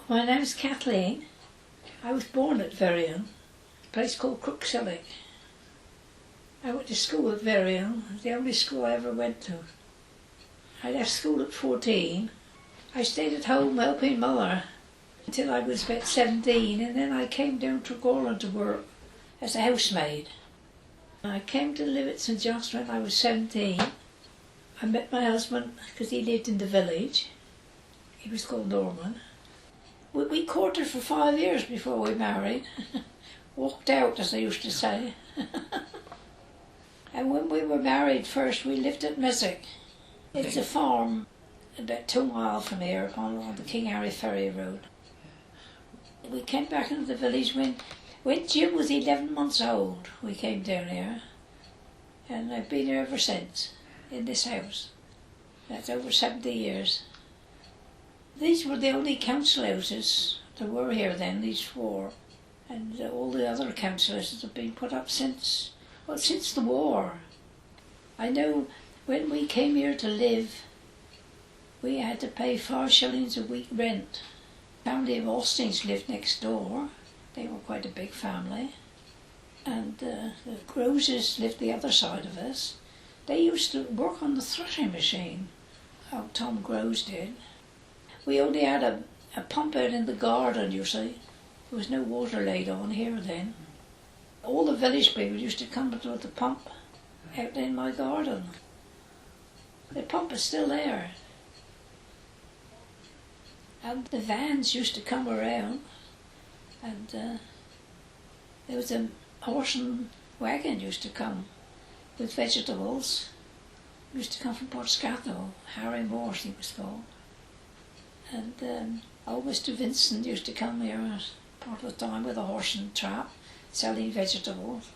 My name's Kathleen. I was born at Verrion, a place called Crooksillock. I went to school at Verrion, the only school I ever went to. I left school at 14. I stayed at home helping mother until I was about 17, and then I came down to Cornwall to work as a housemaid. I came to live at St.Just when I was 17. I met my husband because he lived in the village. He was called Norman. We courted for 5 years before we married. Walked out, as they used to say. And when we were married first, we lived at Messick. It's a farm about 2 miles from here on the King Harry Ferry Road. We came back into the village when Jim was 11 months old. We came down here, and I've been here ever since, in this house. That's over 70 years. These were the only council houses that were here then, these 4. And all the other council houses have been put up since the war. I know when we came here to live, we had to pay 4 shillings a week rent. The family of Austins lived next door. They were quite a big family. And the Groses lived the other side of us. They used to work on the threshing machine. Oh, Tom Grose did. We only had a pump out in the garden, you see. There was no water laid on here then. All the village people used to come with the pump out in my garden. The pump is still there. And the vans used to come around, and there was a horse and wagon used to come with vegetables. It used to come from Port Scatho, Harry Morse he was called. And old Mr. Vincent used to come here part of the time with a horse and trap, selling vegetables.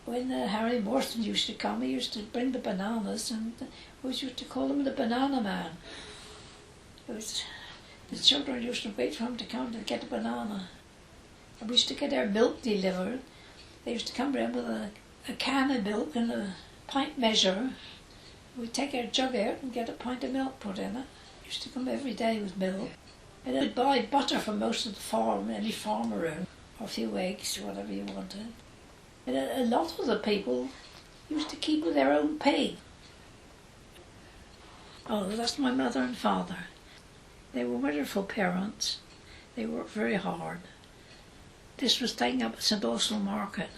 When Harry Morton used to come, he used to bring the bananas, and we used to call him the banana man. The children used to wait for him to come to get a banana. And we used to get our milk delivered. They used to come round with a can of milk and a pint measure. We'd take our jug out and get a pint of milk put in it. Used to come every day with milk. And I'd buy butter from most of the farm, any farm around, or a few eggs, whatever you wanted. And a lot of the people used to keep with their own pig. Oh, that's my mother and father. They were wonderful parents. They worked very hard. This was taken up at St. Austell Market.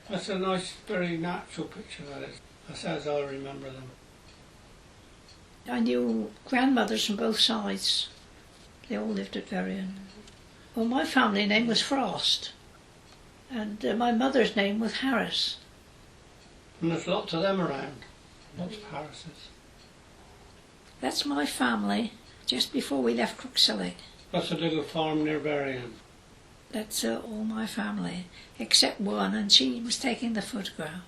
That's a nice, very natural picture, that is. That's as I remember them. I knew grandmothers from both sides. They all lived at Verrion. Well, my family name was Frost, and my mother's name was Harris. And there's lots of them around, lots of Harrises. That's my family, just before we left Crooksillock. That's a little farm near Verrion. That's all my family, except one, and she was taking the photograph.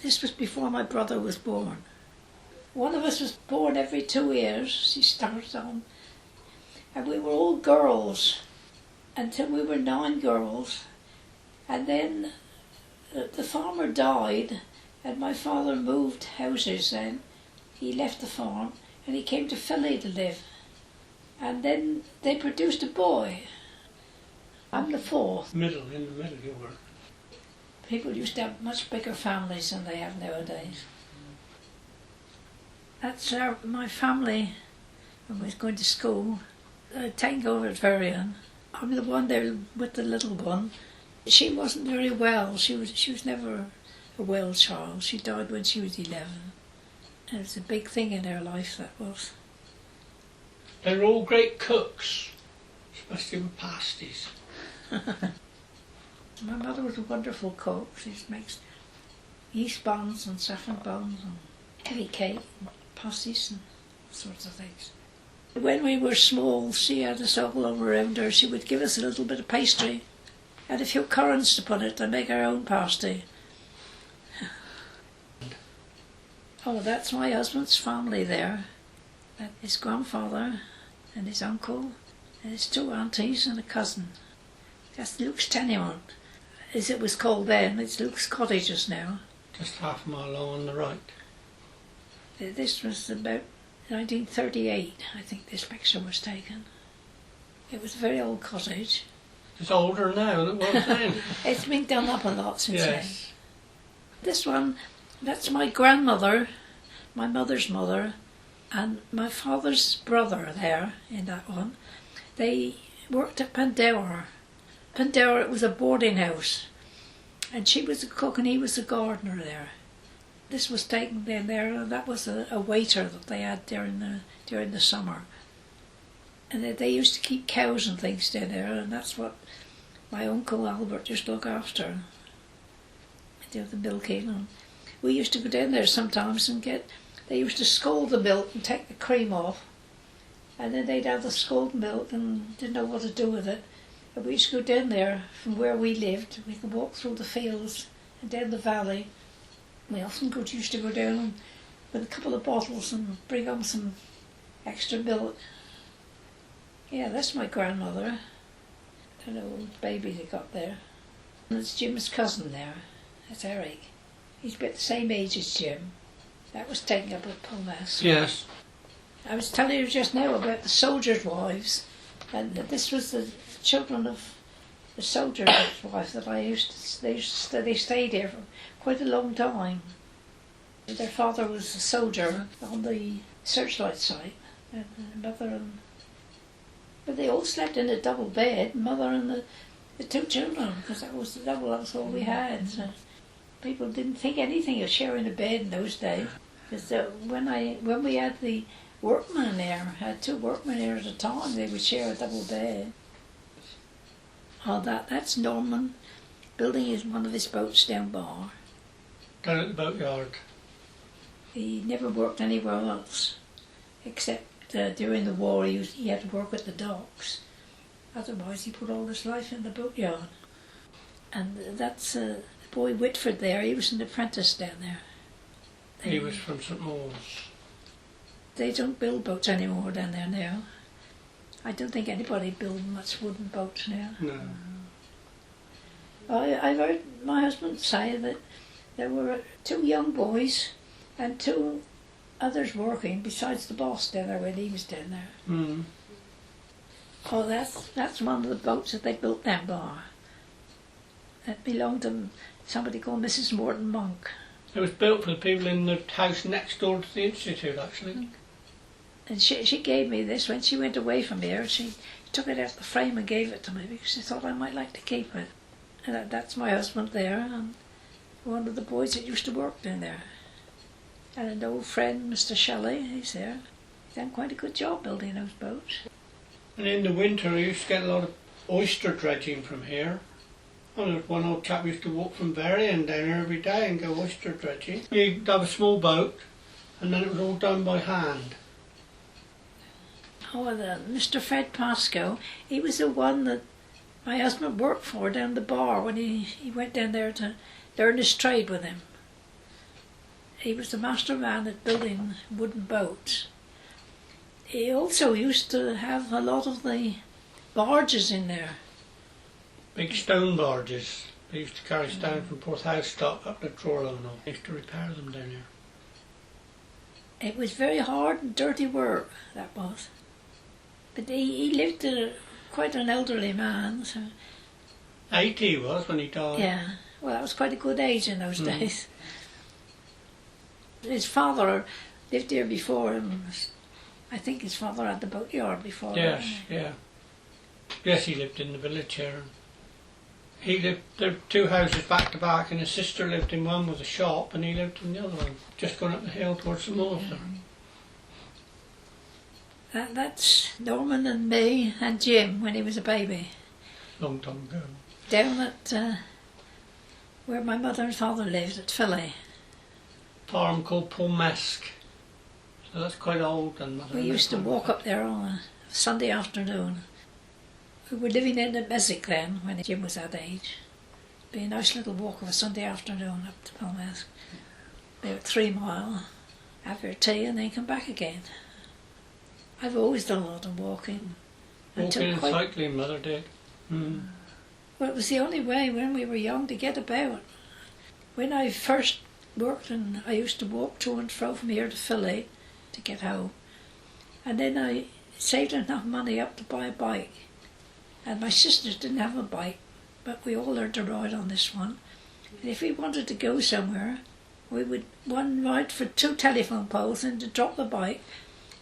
This was before my brother was born. One of us was born every 2 years, she started on. And we were all girls until we were 9 girls. And then the farmer died, and my father moved houses then. He left the farm and he came to Philly to live. And then they produced a boy. I'm the 4th. In the middle you were. People used to have much bigger families than they have nowadays. That's my family when we was going to school. Taken over at Verrion. I'm the one there with the little one. She wasn't very well. She was never a well child. She died when she was 11. And it was a big thing in her life, that was. They were all great cooks, especially with pasties. My mother was a wonderful cook. She makes yeast buns and saffron buns and heavy cake and pasties and all sorts of things. When we were small, she had us all over around her. She would give us a little bit of pastry and a few currants to put it to make our own pasty. Oh, that's my husband's family there. That's his grandfather and his uncle and his 2 aunties and a cousin. That's Luke's tenement, as it was called then. It's Luke's cottages now. Just half a mile along on the right. This was about 1938, I think this picture was taken. It was a very old cottage. It's older now than it was then. It's been done up a lot since then. Yes. This one, that's my grandmother, my mother's mother, and my father's brother there in that one. They worked at Pandour. Pandour, it was a boarding house, and she was a cook and he was a gardener there. This was taken then there, and that was a waiter that they had during the summer. And they used to keep cows and things down there, and that's what my uncle Albert used to look after. Do the milking. And we used to go down there sometimes and they used to scald the milk and take the cream off, and then they'd have the scalded milk and didn't know what to do with it. And we used to go down there from where we lived. We could walk through the fields and down the valley. We often used to go down with a couple of bottles and bring home some extra milk. Yeah, that's my grandmother. An old baby they got there. And it's Jim's cousin there. That's Eric. He's about the same age as Jim. That was taken up at St.Mawes. Yes. I was telling you just now about the soldiers' wives, and this was the children of the soldier's wife that they stayed here for quite a long time. Their father was a soldier on the searchlight site, and but they all slept in a double bed, mother and the two children, because that was all we had. So people didn't think anything of sharing a bed in those days. Because when we had the workmen there, had two workmen there at a time, they would share a double bed. Oh, that's Norman building one of his boats down bar. Down at the boatyard. He never worked anywhere else, except during the war he had to work at the docks. Otherwise he put all his life in the boatyard. And that's the boy Whitford there, he was an apprentice down there. He was from St.Mawes. They don't build boats anymore down there now. I don't think anybody builds much wooden boats now. No. I heard my husband say that there were two young boys and two others working besides the boss down there when he was down there. Mm. Oh, that's one of the boats that they built down bar. It belonged to somebody called Mrs. Morton Monk. It was built for the people in the house next door to the Institute, actually. And she gave me this when she went away from here. She took it out of the frame and gave it to me because she thought I might like to keep it. And that's my husband there, and one of the boys that used to work down there. And an old friend, Mr. Shelley, he's there. He's done quite a good job building those boats. And in the winter, I used to get a lot of oyster dredging from here. And there was one old chap who used to walk from Berrien down here every day and go oyster dredging. He'd have a small boat, and then it was all done by hand. Oh, Mr. Fred Pascoe, he was the one that my husband worked for down the bar when he went down there to learn his trade with him. He was the master man at building wooden boats. He also used to have a lot of the barges in there. Big stone barges. They used to carry stone from Porthouse up to Trorlow and all. They used to repair them down here. It was very hard and dirty work, that was. But he lived quite an elderly man. So 80 he was when he died. yeah, well, that was quite a good age in those days. His father lived here before him. I think his father had the boatyard before. Yes, yeah. Yes, he lived in the village here. He lived, there were two houses back to back, and his sister lived in one with a shop, and he lived in the other one, just going up the hill towards St.Mawes. That's Norman and me and Jim when he was a baby. Long time ago. Down at where my mother and father lived, at Philly. Farm called Pulmesk. So that's quite old. And we used to walk up there on a Sunday afternoon. We were living in the Messick then, when Jim was that age. It'd be a nice little walk of a Sunday afternoon up to Pulmesk. About 3 miles. Have your tea and then come back again. I've always done a lot of walking. Walking and cycling, Mother did. Mm. Well, it was the only way when we were young to get about. When I first worked, and I used to walk to and fro from here to Philly to get home. And then I saved enough money up to buy a bike. And my sisters didn't have a bike, but we all learned to ride on this one. And if we wanted to go somewhere, we would one ride for 2 telephone poles and to drop the bike,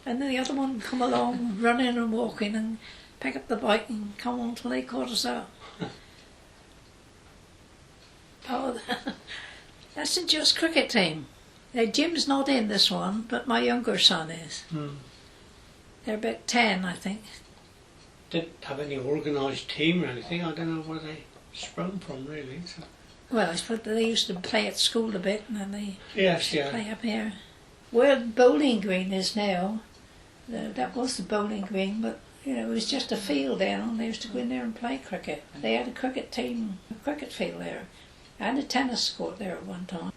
and then the other one would come along running and walking and pick up the bike and come on till they caught us up. Oh, that's the Just cricket team. Now, Jim's not in this one, but my younger son is. They're about 10, I think. Didn't have any organised team or anything. I don't know where they sprung from, really. So. Well, I suppose they used to play at school a bit, and then they play up here. Where the bowling green is now, that was the bowling green, but it was just a field then, and they used to go in there and play cricket. They had a cricket team, a cricket field there, and a tennis court there at one time.